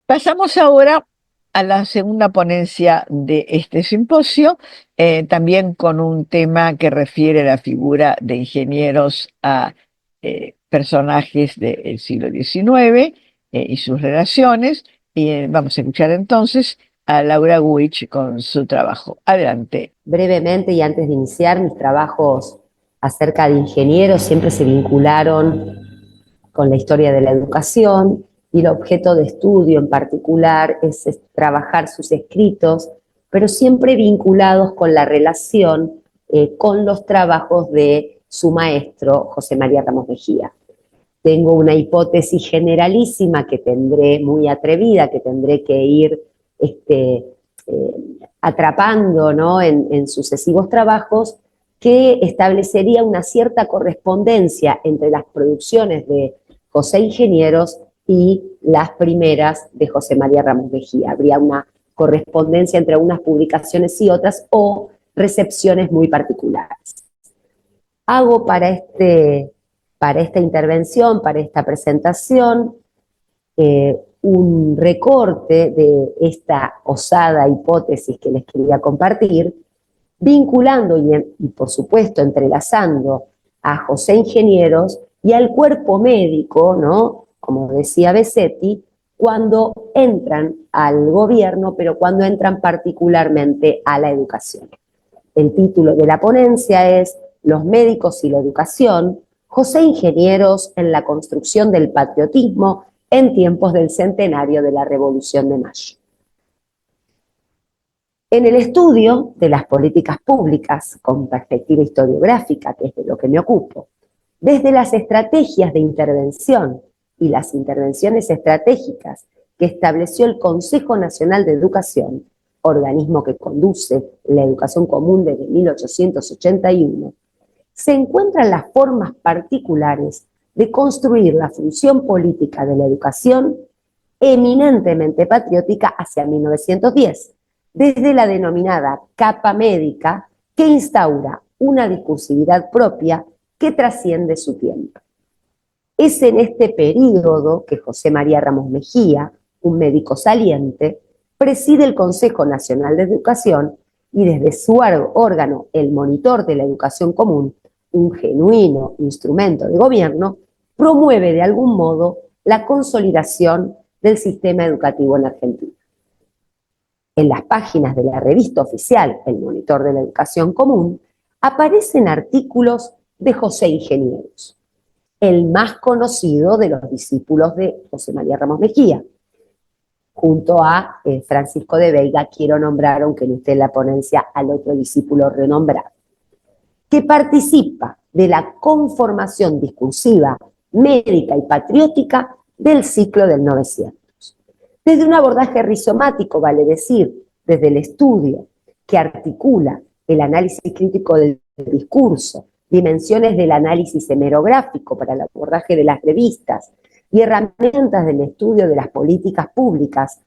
Pasamos ahora a la segunda ponencia de este simposio, también con un tema que refiere la figura de ingenieros a personajes del siglo XIX y sus relaciones. Y vamos a escuchar entonces a Laura Witch con su trabajo. Adelante. Brevemente, y antes de iniciar, mis trabajos acerca de ingenieros siempre se vincularon con la historia de la educación, y el objeto de estudio en particular es trabajar sus escritos, pero siempre vinculados con la relación con los trabajos de su maestro, José María Ramos Mejía. Tengo una hipótesis generalísima que tendré, muy atrevida, que tendré que ir atrapando, ¿no?, en sucesivos trabajos, que establecería una cierta correspondencia entre las producciones de José Ingenieros y las primeras de José María Ramos Mejía. Habría una correspondencia entre unas publicaciones y otras, o recepciones muy particulares. Hago para esta intervención, para esta presentación, un recorte de esta osada hipótesis que les quería compartir, vinculando y por supuesto entrelazando a José Ingenieros y al cuerpo médico, ¿no?, como decía Besetti, cuando entran al gobierno, pero cuando entran particularmente a la educación. El título de la ponencia es Los médicos y la educación, José Ingenieros en la construcción del patriotismo en tiempos del centenario de la Revolución de Mayo. En el estudio de las políticas públicas con perspectiva historiográfica, que es de lo que me ocupo, desde las estrategias de intervención y las intervenciones estratégicas que estableció el Consejo Nacional de Educación, organismo que conduce la educación común desde 1881, se encuentran las formas particulares de construir la función política de la educación eminentemente patriótica hacia 1910, desde la denominada capa médica, que instaura una discursividad propia que trasciende su tiempo. Es en este periodo que José María Ramos Mejía, un médico saliente, preside el Consejo Nacional de Educación y desde su órgano, el Monitor de la Educación Común, un genuino instrumento de gobierno, promueve de algún modo la consolidación del sistema educativo en Argentina. En las páginas de la revista oficial, el Monitor de la Educación Común, aparecen artículos de José Ingenieros, el más conocido de los discípulos de José María Ramos Mejía. Junto a Francisco de Veiga, quiero nombrar, aunque no esté en la ponencia, al otro discípulo renombrado, que participa de la conformación discursiva, médica y patriótica del ciclo del 900. Desde un abordaje rizomático, vale decir, desde el estudio que articula el análisis crítico del discurso, dimensiones del análisis hemerográfico para el abordaje de las revistas y herramientas del estudio de las políticas públicas,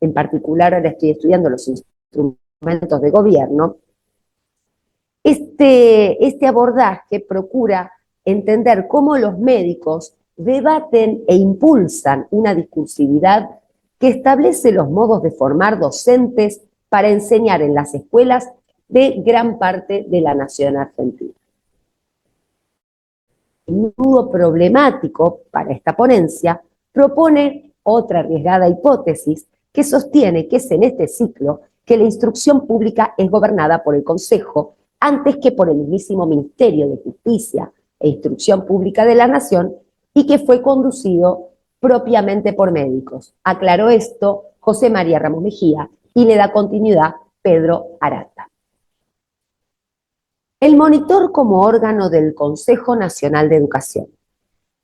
en particular ahora estoy estudiando los instrumentos de gobierno. Este abordaje procura entender cómo los médicos debaten e impulsan una discursividad que establece los modos de formar docentes para enseñar en las escuelas de gran parte de la nación argentina. Un nudo problemático para esta ponencia propone otra arriesgada hipótesis que sostiene que es en este ciclo que la instrucción pública es gobernada por el Consejo antes que por el mismísimo Ministerio de Justicia e Instrucción Pública de la Nación, y que fue conducido propiamente por médicos. Aclaró esto José María Ramos Mejía y le da continuidad Pedro Arata. El monitor como órgano del Consejo Nacional de Educación.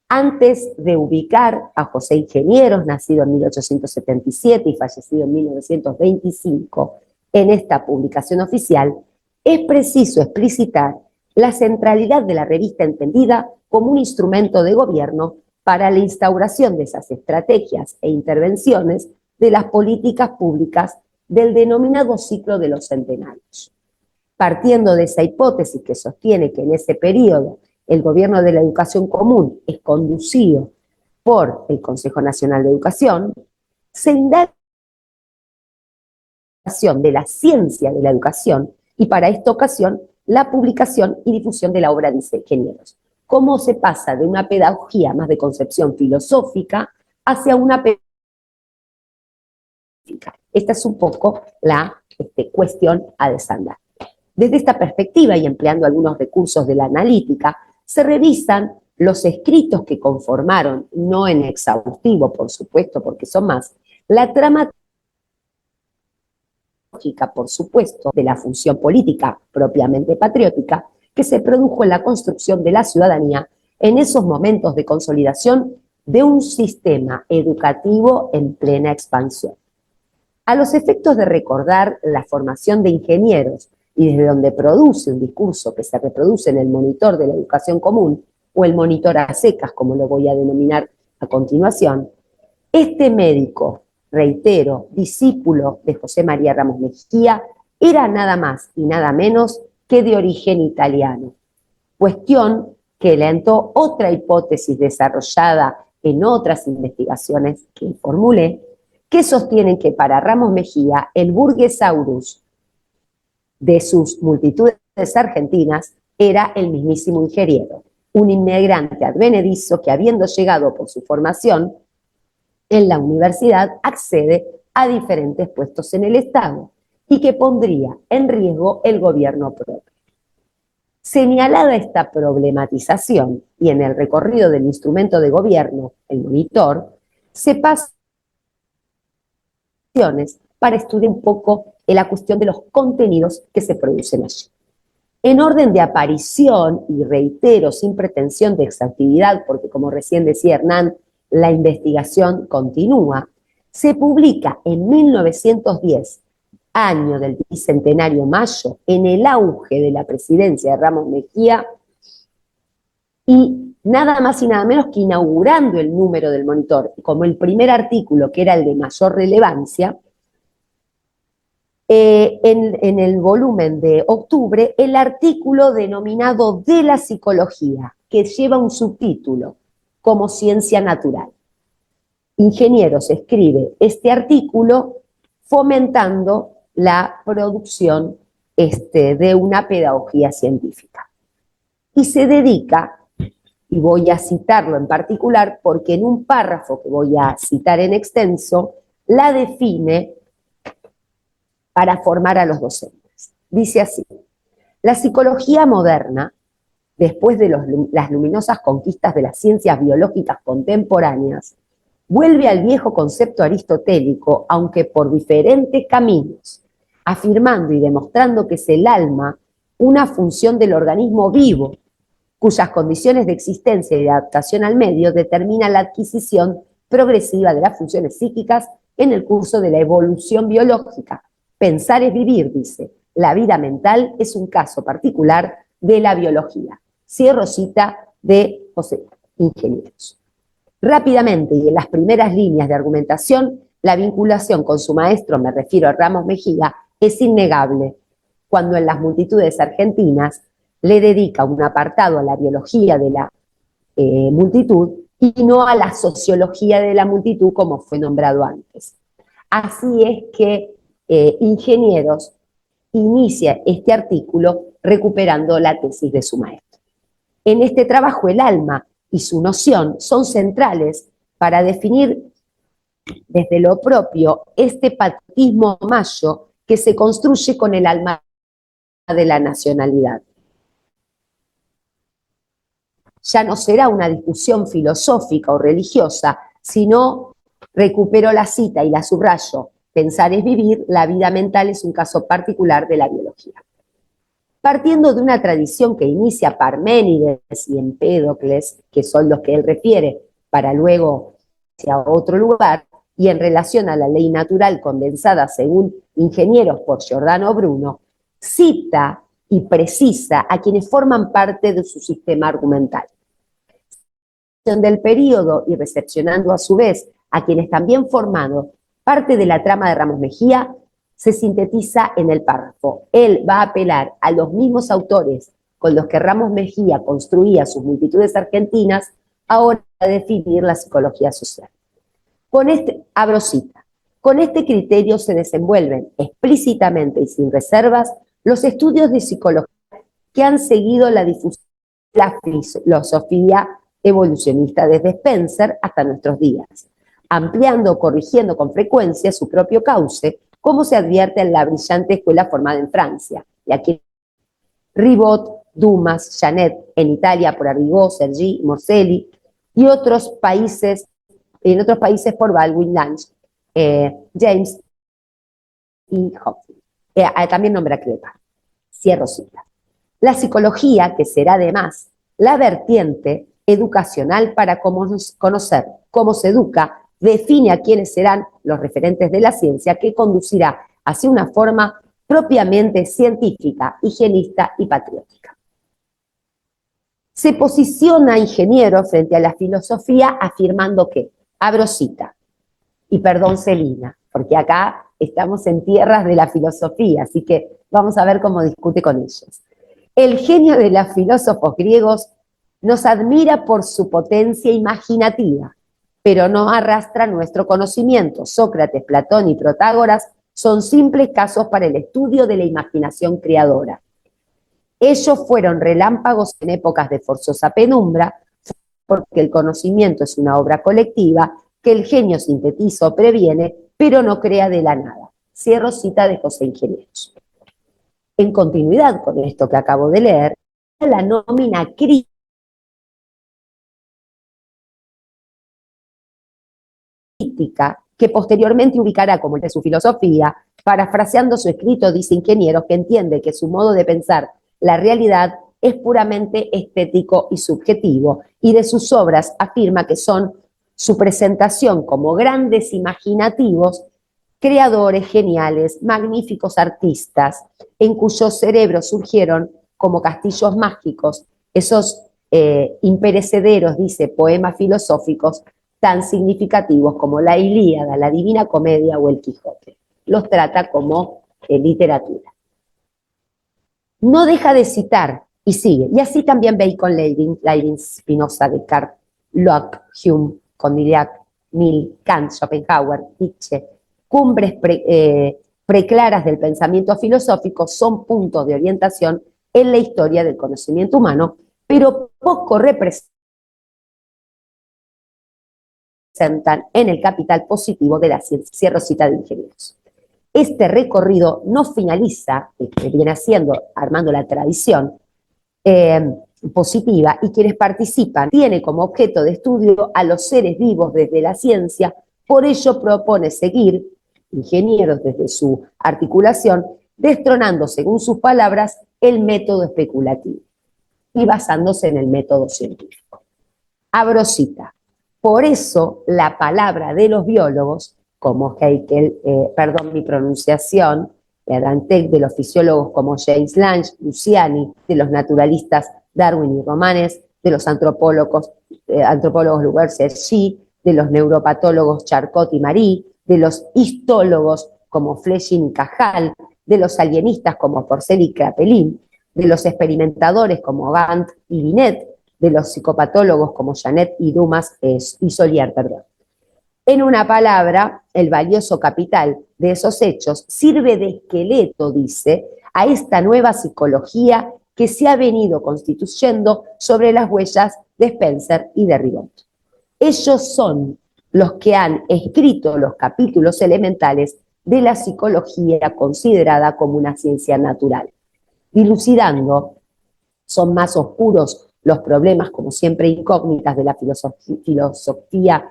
Antes de ubicar a José Ingenieros, nacido en 1877 y fallecido en 1925, en esta publicación oficial, es preciso explicitar la centralidad de la revista entendida como un instrumento de gobierno para la instauración de esas estrategias e intervenciones de las políticas públicas del denominado ciclo de los centenarios. Partiendo de esa hipótesis que sostiene que en ese periodo el gobierno de la educación común es conducido por el Consejo Nacional de Educación, se indaga de la ciencia de la educación y para esta ocasión la publicación y difusión de la obra de ingenieros. Cómo se pasa de una pedagogía más de concepción filosófica hacia una pedagogía. Esta es un poco la cuestión a desandar. Desde esta perspectiva y empleando algunos recursos de la analítica, se revisan los escritos que conformaron, no en exhaustivo, por supuesto, porque son más, la trama por supuesto, de la función política propiamente patriótica que se produjo en la construcción de la ciudadanía en esos momentos de consolidación de un sistema educativo en plena expansión. A los efectos de recordar la formación de ingenieros y desde donde produce un discurso que se reproduce en el monitor de la educación común o el monitor a secas, como lo voy a denominar a continuación, este médico, reitero, discípulo de José María Ramos Mejía, era nada más y nada menos que de origen italiano. Cuestión que alentó otra hipótesis desarrollada en otras investigaciones que formulé, que sostienen que para Ramos Mejía el burguesaurus de sus multitudes argentinas era el mismísimo ingeniero, un inmigrante advenedizo que habiendo llegado por su formación en la universidad accede a diferentes puestos en el Estado y que pondría en riesgo el gobierno propio. Señalada esta problematización y en el recorrido del instrumento de gobierno, el monitor, se pasa para estudiar un poco la cuestión de los contenidos que se producen allí. En orden de aparición, y reitero, sin pretensión de exhaustividad, porque como recién decía Hernán, la investigación continúa, se publica en 1910, año del bicentenario Mayo, en el auge de la presidencia de Ramos Mejía, y nada más y nada menos que inaugurando el número del monitor, como el primer artículo, que era el de mayor relevancia, en el volumen de octubre, el artículo denominado De la psicología, que lleva un subtítulo, como ciencia natural. Ingenieros escribe este artículo fomentando la producción de una pedagogía científica. Y se dedica, y voy a citarlo en particular, porque en un párrafo que voy a citar en extenso, la define para formar a los docentes. Dice así: la psicología moderna, después de las luminosas conquistas de las ciencias biológicas contemporáneas, vuelve al viejo concepto aristotélico, aunque por diferentes caminos, afirmando y demostrando que es el alma una función del organismo vivo, cuyas condiciones de existencia y de adaptación al medio determinan la adquisición progresiva de las funciones psíquicas en el curso de la evolución biológica. Pensar es vivir, dice. La vida mental es un caso particular de la biología. Cierro cita de José Ingenieros. Rápidamente y en las primeras líneas de argumentación, la vinculación con su maestro, me refiero a Ramos Mejía, es innegable, cuando en las multitudes argentinas le dedica un apartado a la biología de la multitud y no a la sociología de la multitud como fue nombrado antes. Así es que Ingenieros inicia este artículo recuperando la tesis de su maestro. En este trabajo el alma y su noción son centrales para definir desde lo propio este patriotismo mayo que se construye con el alma de la nacionalidad. Ya no será una discusión filosófica o religiosa, sino, recupero la cita y la subrayo, pensar es vivir, la vida mental es un caso particular de la biología. Partiendo de una tradición que inicia Parménides y Empédocles, que son los que él refiere, para luego hacia otro lugar, y en relación a la ley natural condensada según Ingenieros por Giordano Bruno, cita y precisa a quienes forman parte de su sistema argumental. Del periodo y recepcionando a su vez a quienes también formaron parte de la trama de Ramos Mejía, se sintetiza en el párrafo. Él va a apelar a los mismos autores con los que Ramos Mejía construía sus multitudes argentinas, ahora a definir la psicología social. Con abro cita, Con este criterio se desenvuelven explícitamente y sin reservas los estudios de psicología que han seguido la difusión de la filosofía evolucionista desde Spencer hasta nuestros días, ampliando o corrigiendo con frecuencia su propio cauce, como se advierte en la brillante escuela formada en Francia. Y aquí Ribot, Dumas, Janet, en Italia por Arrigò, Sergi, Morselli, y en otros países por Baldwin Lange, James y Hopkins. También nombra Crepa. Cierro cita. La psicología, que será además la vertiente educacional para conocer cómo se educa, define a quiénes serán los referentes de la ciencia, que conducirá hacia una forma propiamente científica, higienista y patriótica. Se posiciona ingeniero frente a la filosofía afirmando que, abro cita, y perdón Celina, porque acá estamos en tierras de la filosofía, así que vamos a ver cómo discute con ellos. El genio de los filósofos griegos nos admira por su potencia imaginativa, pero no arrastra nuestro conocimiento. Sócrates, Platón y Protágoras son simples casos para el estudio de la imaginación creadora. Ellos fueron relámpagos en épocas de forzosa penumbra, porque el conocimiento es una obra colectiva que el genio sintetiza o previene, pero no crea de la nada. Cierro cita de José Ingenieros. En continuidad con esto que acabo de leer, la nómina crítica, que posteriormente ubicará como el de su filosofía, parafraseando su escrito, dice Ingenieros, que entiende que su modo de pensar la realidad es puramente estético y subjetivo, y de sus obras afirma que son su presentación como grandes imaginativos, creadores geniales, magníficos artistas, en cuyos cerebros surgieron como castillos mágicos esos imperecederos, dice, poemas filosóficos tan significativos como la Ilíada, la Divina Comedia o el Quijote. Los trata como literatura. No deja de citar, y sigue, y así también Bacon, Leibniz, Spinoza, Descartes, Locke, Hume, Condillac, Mill, Kant, Schopenhauer, Nietzsche, cumbres preclaras del pensamiento filosófico, son puntos de orientación en la historia del conocimiento humano, pero poco representan en el capital positivo de la ciencia. Cierro cita de Ingenieros. Este recorrido no finaliza, que viene haciendo, armando la tradición positiva, y quienes participan tiene como objeto de estudio a los seres vivos desde la ciencia. Por ello propone seguir, Ingenieros desde su articulación, destronando, según sus palabras, el método especulativo y basándose en el método científico. Abro cita. Por eso la palabra de los biólogos, como Haeckel, perdón mi pronunciación, Dantec, de los fisiólogos como James Lange, Luciani, de los naturalistas Darwin y Romanes, de los antropólogos Luger, Sergi, de los neuropatólogos Charcot y Marie, de los histólogos como Fletching y Cajal, de los alienistas como Porcel y Kraepelin, de los experimentadores como Gant y Binet, de los psicopatólogos como Janet y Dumas y Solier, perdón. En una palabra, el valioso capital de esos hechos sirve de esqueleto, dice, a esta nueva psicología que se ha venido constituyendo sobre las huellas de Spencer y de Ribot. Ellos son los que han escrito los capítulos elementales de la psicología considerada como una ciencia natural. Dilucidando, son más oscuros los problemas, como siempre incógnitas, de la filosofía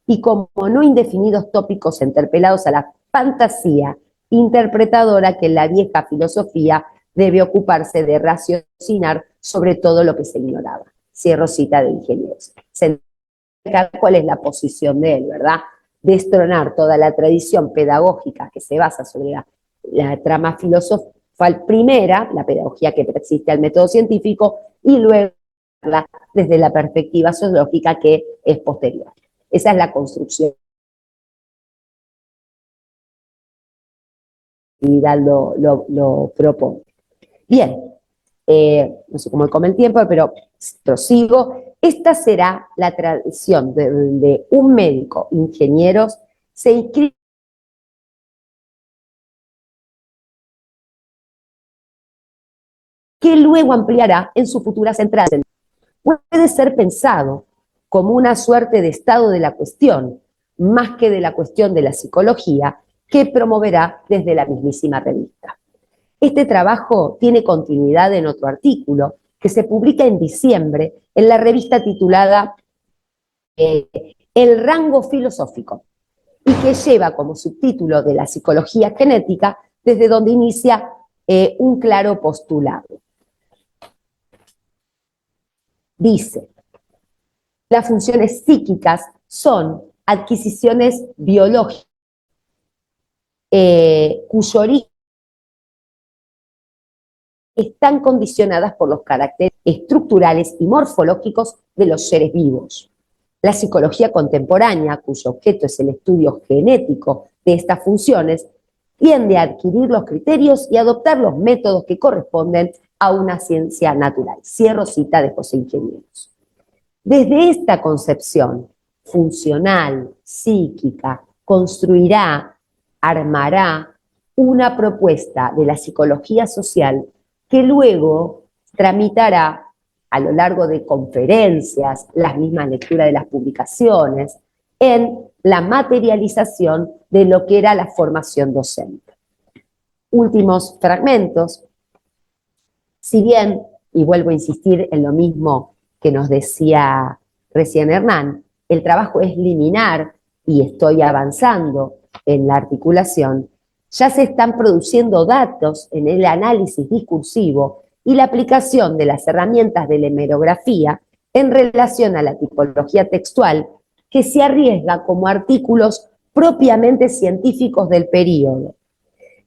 y como no indefinidos tópicos interpelados a la fantasía interpretadora que la vieja filosofía debe ocuparse de raciocinar sobre todo lo que se ignoraba. Cierro cita de Ingenieros. ¿Cuál es la posición de él, verdad? Destronar toda la tradición pedagógica que se basa sobre la trama filosofal primera, la pedagogía que persiste al método científico, y luego desde la perspectiva sociológica que es posterior. Esa es la construcción. Lo propone. Bien, no sé cómo come el tiempo, pero prosigo. Esta será la tradición de un médico, ingenieros, se inscribe que luego ampliará en su futura central. Puede ser pensado como una suerte de estado de la cuestión, más que de la cuestión de la psicología, que promoverá desde la mismísima revista. Este trabajo tiene continuidad en otro artículo que se publica en diciembre en la revista titulada El rango filosófico, y que lleva como subtítulo de la psicología genética, desde donde inicia un claro postulado. Dice: las funciones psíquicas son adquisiciones biológicas cuyo origen están condicionadas por los caracteres estructurales y morfológicos de los seres vivos. La psicología contemporánea, cuyo objeto es el estudio genético de estas funciones, tiende a adquirir los criterios y adoptar los métodos que corresponden a una ciencia natural. Cierro cita de José Ingenieros. Desde esta concepción funcional, psíquica, construirá, armará una propuesta de la psicología social que luego tramitará a lo largo de conferencias, las mismas lecturas de las publicaciones, en la materialización de lo que era la formación docente. Últimos fragmentos. Si bien, y vuelvo a insistir en lo mismo que nos decía recién Hernán, el trabajo es liminar y estoy avanzando en la articulación, ya se están produciendo datos en el análisis discursivo y la aplicación de las herramientas de la hemerografía en relación a la tipología textual que se arriesga como artículos propiamente científicos del período.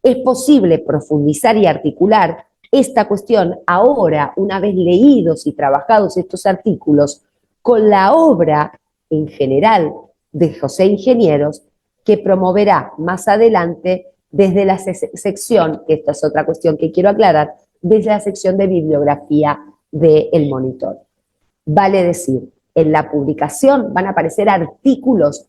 Es posible profundizar y articular esta cuestión ahora, una vez leídos y trabajados estos artículos, con la obra en general de José Ingenieros, que promoverá más adelante desde la sección, que esta es otra cuestión que quiero aclarar, desde la sección de bibliografía del Monitor. Vale decir, en la publicación van a aparecer artículos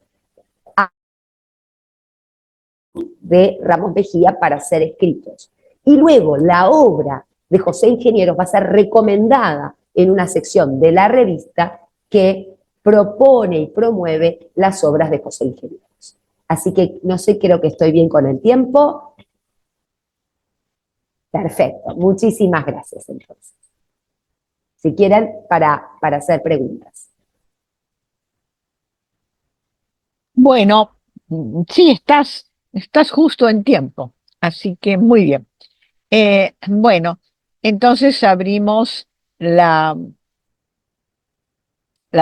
de Ramos Mejía para ser escritos. Y luego la obra de José Ingenieros va a ser recomendada en una sección de la revista que propone y promueve las obras de José Ingenieros. Así que no sé, creo que estoy bien con el tiempo. Perfecto, muchísimas gracias entonces. Si quieren, para hacer preguntas. Bueno, sí, estás justo en tiempo, así que muy bien. Bueno, entonces abrimos la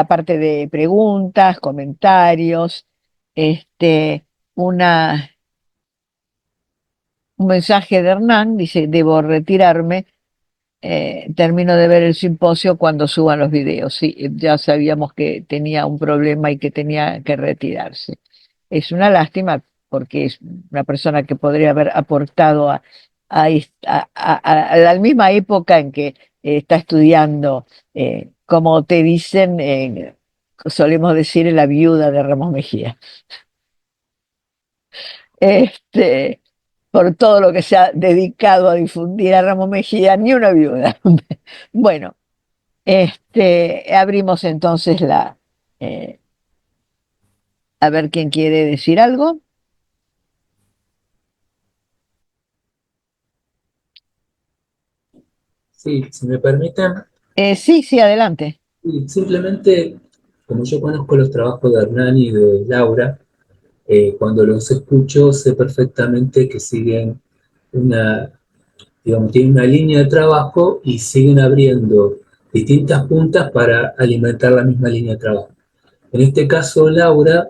parte de preguntas, comentarios, este, una, un mensaje de Hernán, dice: debo retirarme, termino de ver el simposio cuando suban los videos. Sí, ya sabíamos que tenía un problema y que tenía que retirarse. Es una lástima porque es una persona que podría haber aportado a la misma época en que está estudiando, como te dicen, solemos decir, la viuda de Ramos Mejía. Este, por todo lo que se ha dedicado a difundir a Ramos Mejía, ni una viuda. Bueno, abrimos entonces eh, a ver quién quiere decir algo. Sí, si me permiten, Sí, sí, adelante. y simplemente, como yo conozco los trabajos de Hernán y de Laura, cuando los escucho sé perfectamente que siguen una, digamos, tienen una línea de trabajo y siguen abriendo distintas puntas para alimentar la misma línea de trabajo. En este caso, Laura,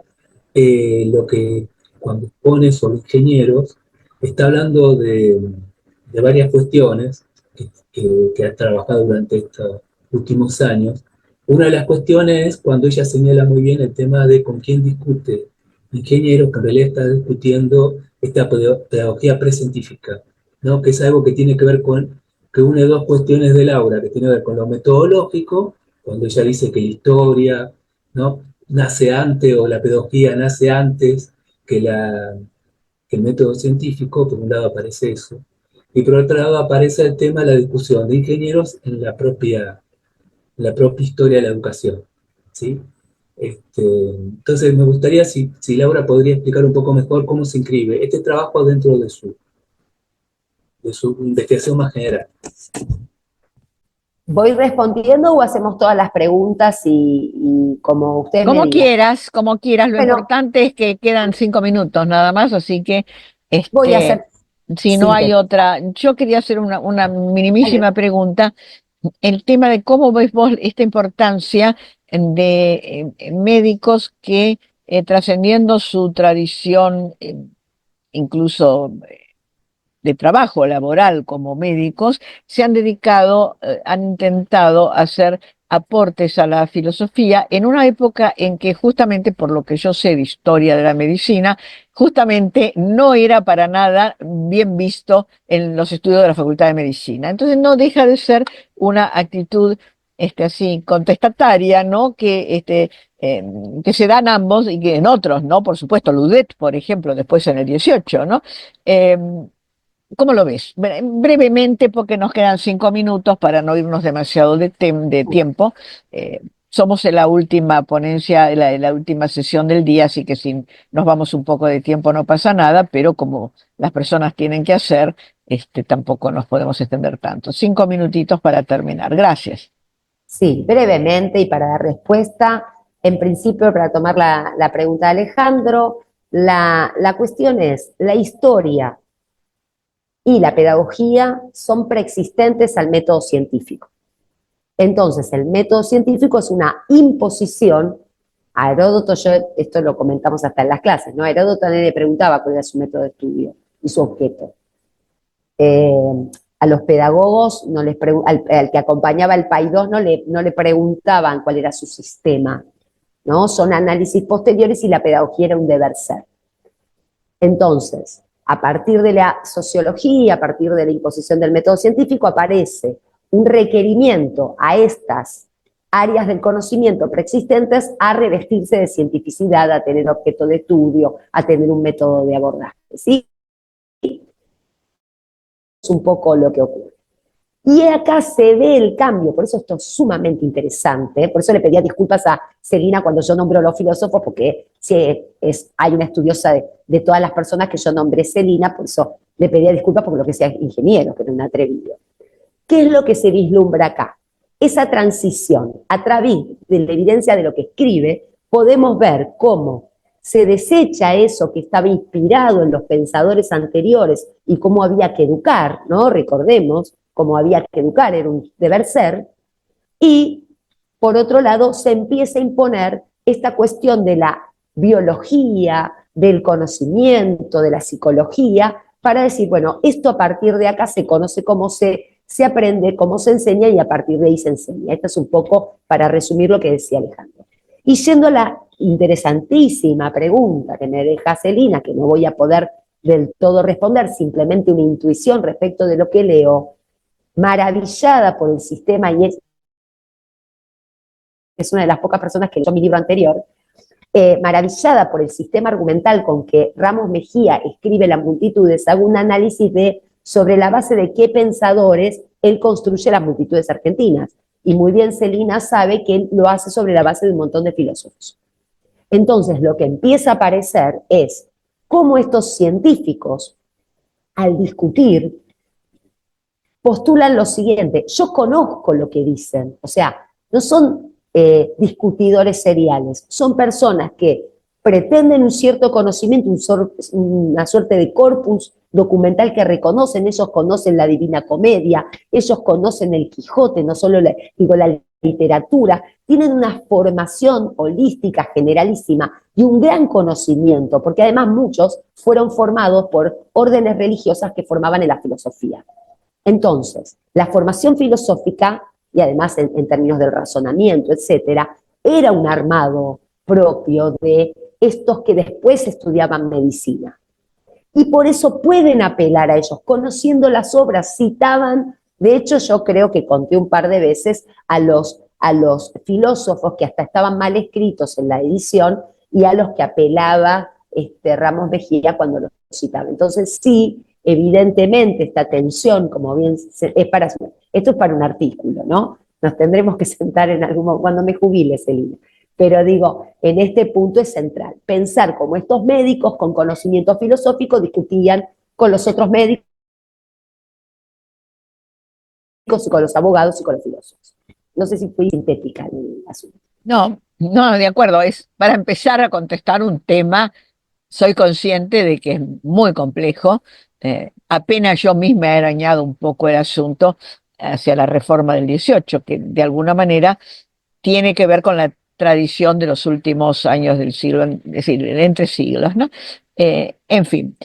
lo que cuando pone sobre ingenieros, está hablando de varias cuestiones que ha trabajado durante estos últimos años. Una de las cuestiones es cuando ella señala muy bien el tema de con quién discute ingenieros, que en realidad está discutiendo esta pedagogía precientífica, ¿no? Que es algo que tiene que ver con que une dos cuestiones de Laura, que tiene que ver con lo metodológico, cuando ella dice que la historia, ¿no?, nace antes, o la pedagogía nace antes que, que el método científico. Por un lado aparece eso, y por otro lado aparece el tema de la discusión de ingenieros en la propia historia de la educación, ¿sí? Entonces me gustaría si Laura podría explicar un poco mejor cómo se inscribe este trabajo dentro de su investigación más general. ¿Voy respondiendo o hacemos todas las preguntas y como ustedes me digan? Como quieras, lo Bueno, importante es que quedan 5 minutos nada más, así que voy a hacer si no hay síntesis. otra, yo quería hacer una Dale. minimísima pregunta, el tema de cómo ves vos esta importancia de médicos que trascendiendo su tradición, incluso de trabajo laboral como médicos, se han dedicado, han intentado hacer aportes a la filosofía en una época en que justamente, por lo que yo sé de historia de la medicina, justamente no era para nada bien visto en los estudios de la Facultad de Medicina. Entonces no deja de ser una actitud así contestataria, ¿no? Que se dan ambos y que en otros, ¿no? Por supuesto, Ludet, por ejemplo, después en el 18, ¿no? Eh, ¿Cómo lo ves? Brevemente, porque nos quedan 5 minutos para no irnos demasiado de tiempo. Eh, Somos en la última ponencia, en la última sesión del día, así que si nos vamos un poco de tiempo no pasa nada, pero como las personas tienen que hacer, tampoco nos podemos extender tanto. 5 minutitos para terminar. Gracias. Sí, brevemente y para dar respuesta, en principio para tomar la pregunta de Alejandro, la cuestión es, la historia y la pedagogía son preexistentes al método científico. Entonces, el método científico es una imposición. A Heródoto, esto lo comentamos hasta en las clases, ¿no? A Heródoto también le preguntaba cuál era su método de estudio y su objeto. A los pedagogos, al que acompañaba el PAI 2, no le preguntaban cuál era su sistema, ¿no? Son análisis posteriores y la pedagogía era un deber ser. Entonces, a partir de la sociología, a partir de la imposición del método científico, aparece un requerimiento a estas áreas del conocimiento preexistentes a revestirse de cientificidad, a tener objeto de estudio, a tener un método de abordaje, ¿sí? Es un poco lo que ocurre. Y acá se ve el cambio, por eso esto es sumamente interesante, por eso le pedía disculpas a Celina cuando yo nombro los filósofos, porque hay una estudiosa de todas las personas que yo nombré Celina, por eso le pedía disculpas porque lo que sea ingeniero, que era un atrevido. ¿Qué es lo que se vislumbra acá? Esa transición, a través de la evidencia de lo que escribe, podemos ver cómo se desecha eso que estaba inspirado en los pensadores anteriores y cómo había que educar, ¿no? Recordemos, cómo había que educar, era un deber ser, y por otro lado se empieza a imponer esta cuestión de la biología, del conocimiento, de la psicología, para decir, bueno, esto a partir de acá se conoce cómo se aprende, cómo se enseña y a partir de ahí se enseña. Esto es un poco para resumir lo que decía Alejandro. Y yendo a la interesantísima pregunta que me deja Celina, que no voy a poder del todo responder, simplemente una intuición respecto de lo que leo, maravillada por el sistema, y es una de las pocas personas que leyó mi libro anterior, maravillada por el sistema argumental con que Ramos Mejía escribe Las multitudes, hago un análisis sobre la base de qué pensadores él construye las multitudes argentinas. Y muy bien Celina sabe que él lo hace sobre la base de un montón de filósofos. Entonces, lo que empieza a aparecer es cómo estos científicos, al discutir, postulan lo siguiente: yo conozco lo que dicen, o sea, no son discutidores seriales, son personas que pretenden un cierto conocimiento, una suerte de corpus documental que reconocen. Ellos conocen la Divina Comedia, ellos conocen el Quijote, no solo la literatura, tienen una formación holística generalísima y un gran conocimiento, porque además muchos fueron formados por órdenes religiosas que formaban en la filosofía. Entonces, la formación filosófica, y además en términos del razonamiento, etcétera, era un armado propio de estos que después estudiaban medicina. Y por eso pueden apelar a ellos, conociendo las obras, citaban De hecho, yo creo que conté un par de veces a los filósofos que hasta estaban mal escritos en la edición y a los que apelaba Ramos Mejía cuando los citaba. Entonces, sí, evidentemente esta tensión, como bien, esto es para un artículo, ¿no? Nos tendremos que sentar en algún momento, cuando me jubile, Celina. Pero digo, en este punto es central, pensar cómo estos médicos con conocimiento filosófico discutían con los otros médicos y con los abogados y con los filósofos. No sé si fui sintética en el asunto. No, no, de acuerdo, es para empezar a contestar un tema. Soy consciente de que es muy complejo. Apenas yo misma he arañado un poco el asunto hacia la reforma del 18, que de alguna manera tiene que ver con la tradición de los últimos años del siglo, es decir, entre siglos, ¿no? En fin,